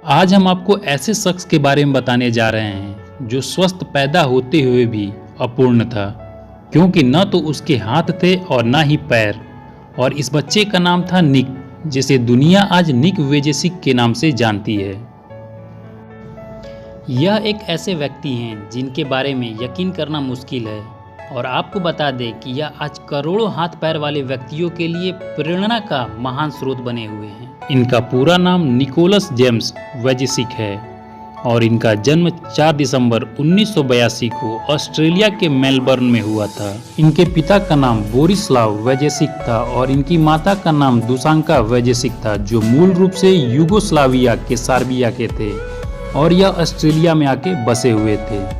आज हम आपको ऐसे शख्स के बारे में बताने जा रहे हैं जो स्वस्थ पैदा होते हुए भी अपूर्ण था, क्योंकि न तो उसके हाथ थे और न ही पैर। और इस बच्चे का नाम था निक, जिसे दुनिया आज निक वेजेसिक के नाम से जानती है। यह एक ऐसे व्यक्ति हैं जिनके बारे में यकीन करना मुश्किल है, और आपको बता दें कि यह आज करोड़ों हाथ पैर वाले व्यक्तियों के लिए प्रेरणा का महान स्रोत बने हुए हैं। इनका पूरा नाम निकोलस जेम्स वेजेसिक है और इनका जन्म 4 दिसंबर 1982 को ऑस्ट्रेलिया के मेलबर्न में हुआ था। इनके पिता का नाम बोरिस्लाव वेजेसिक था और इनकी माता का नाम दुशांका वेजेसिक था, जो मूल रूप से यूगोस्लाविया के सर्बिया के थे और यह ऑस्ट्रेलिया में आके बसे हुए थे।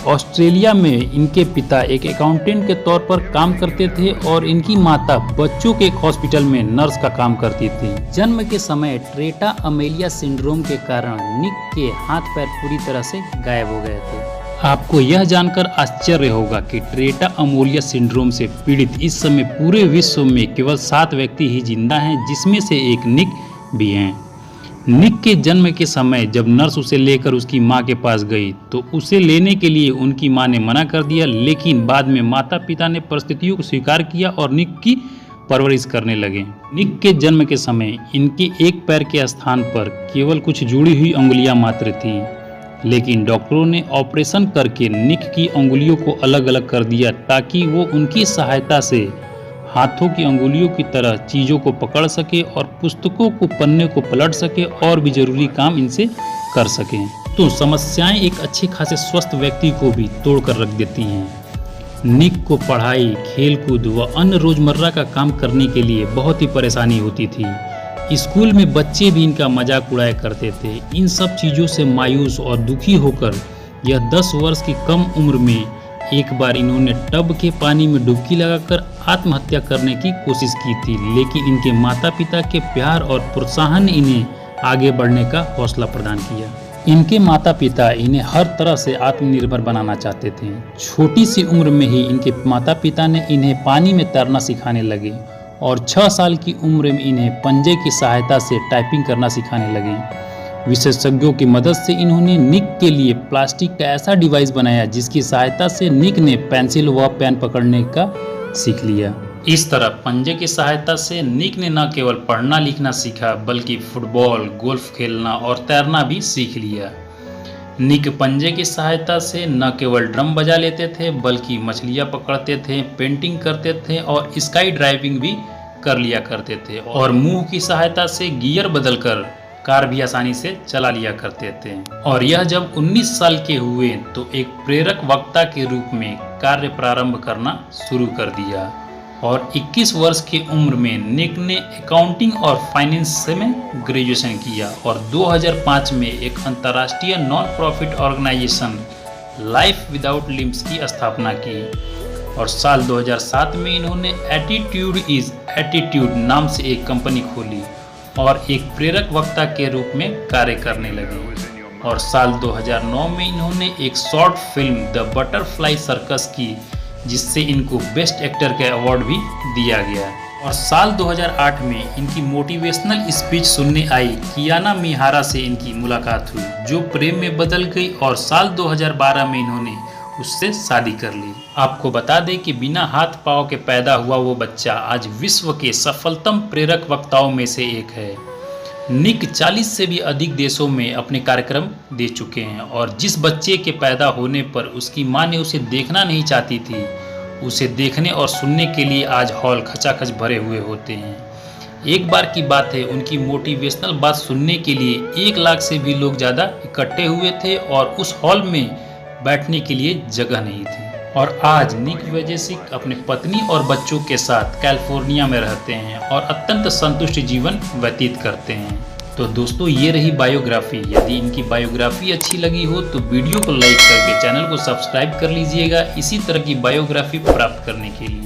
ऑस्ट्रेलिया में इनके पिता एक अकाउंटेंट के तौर पर काम करते थे और इनकी माता बच्चों के एक हॉस्पिटल में नर्स का काम करती थी। जन्म के समय ट्रेटा अमेलिया सिंड्रोम के कारण निक के हाथ पैर पूरी तरह से गायब हो गए थे। आपको यह जानकर आश्चर्य होगा कि ट्रेटा अमेलिया सिंड्रोम से पीड़ित इस समय पूरे विश्व में केवल 7 व्यक्ति ही जिंदा हैं, जिसमें से एक निक भी हैं। निक के जन्म के समय जब नर्स उसे लेकर उसकी मां के पास गई तो उसे लेने के लिए उनकी मां ने मना कर दिया, लेकिन बाद में माता पिता ने परिस्थितियों को स्वीकार किया और निक की परवरिश करने लगे। निक के जन्म के समय इनके एक पैर के स्थान पर केवल कुछ जुड़ी हुई उंगलियां मात्र थीं, लेकिन डॉक्टरों ने ऑपरेशन करके निक की उंगलियों को अलग अलग कर दिया ताकि वो उनकी सहायता से हाथों की अंगुलियों की तरह चीज़ों को पकड़ सके और पुस्तकों को पन्ने को पलट सके और भी जरूरी काम इनसे कर सकें। तो समस्याएं एक अच्छे खासे स्वस्थ व्यक्ति को भी तोड़कर रख देती हैं। निक को पढ़ाई, खेलकूद व अन्य रोजमर्रा का काम करने के लिए बहुत ही परेशानी होती थी। स्कूल में बच्चे भी इनका मजाक उड़ाया करते थे। इन सब चीज़ों से मायूस और दुखी होकर यह 10 वर्ष की कम उम्र में एक बार इन्होंने टब के पानी में डुबकी लगाकर आत्महत्या करने की कोशिश की थी, लेकिन इनके माता पिता के प्यार और प्रोत्साहन ने इन्हें आगे बढ़ने का हौसला प्रदान किया। इनके माता पिता इन्हें हर तरह से आत्मनिर्भर बनाना चाहते थे। छोटी सी उम्र में ही इनके माता पिता ने इन्हें पानी में तैरना सिखाने लगे और 6 साल की उम्र में इन्हें पंजे की सहायता से टाइपिंग करना सिखाने लगे। विशेषज्ञों की मदद से इन्होंने निक के लिए प्लास्टिक का ऐसा डिवाइस बनाया जिसकी सहायता से निक ने पेंसिल व पेन पकड़ने का सीख लिया। इस तरह पंजे की सहायता से निक ने न केवल पढ़ना लिखना सीखा, बल्कि फुटबॉल, गोल्फ खेलना और तैरना भी सीख लिया। निक पंजे की सहायता से न केवल ड्रम बजा लेते थे, बल्कि मछलियां पकड़ते थे, पेंटिंग करते थे और स्काई ड्राइविंग भी कर लिया करते थे, और मुंह की सहायता से गियर बदलकर कार भी आसानी से चला लिया करते थे। और यह जब 19 साल के हुए तो एक प्रेरक वक्ता के रूप में कार्य प्रारंभ करना शुरू कर दिया, और 21 वर्ष की उम्र में निक ने अकाउंटिंग और फाइनेंस में ग्रेजुएशन किया और 2005 में एक अंतर्राष्ट्रीय non profit organisation Life Without Limbs की स्थापना की, और साल 2007 में इन्होंने एटीट्यूड इज एटीट्यूड नाम से एक कंपनी खोली और एक प्रेरक वक्ता के रूप में कार्य करने लगे। और साल 2009 में इन्होंने एक short film the butterfly circus की, जिससे इनको बेस्ट एक्टर का अवार्ड भी दिया गया। और साल 2008 में इनकी मोटिवेशनल स्पीच सुनने आई कियाना मिहारा से इनकी मुलाकात हुई, जो प्रेम में बदल गई, और साल 2012 में इन्होंने उससे शादी कर ली। आपको बता दें कि बिना हाथ पांव के पैदा हुआ वो बच्चा आज विश्व के सफलतम प्रेरक वक्ताओं में से एक है। निक 40 से भी अधिक देशों में अपने कार्यक्रम दे चुके हैं, और जिस बच्चे के पैदा होने पर उसकी मां ने उसे देखना नहीं चाहती थी, उसे देखने और सुनने के लिए आज हॉल खचाखच भरे हुए होते हैं। एक बार की बात है, उनकी मोटिवेशनल बात सुनने के लिए 1 लाख से भी लोग ज़्यादा इकट्ठे हुए थे और उस हॉल में बैठने के लिए जगह नहीं थी। और आज निक वेजेसिक अपने पत्नी और बच्चों के साथ कैलिफोर्निया में रहते हैं और अत्यंत संतुष्ट जीवन व्यतीत करते हैं। तो दोस्तों, ये रही बायोग्राफी। यदि इनकी बायोग्राफी अच्छी लगी हो तो वीडियो को लाइक करके चैनल को सब्सक्राइब कर लीजिएगा इसी तरह की बायोग्राफी प्राप्त करने के लिए।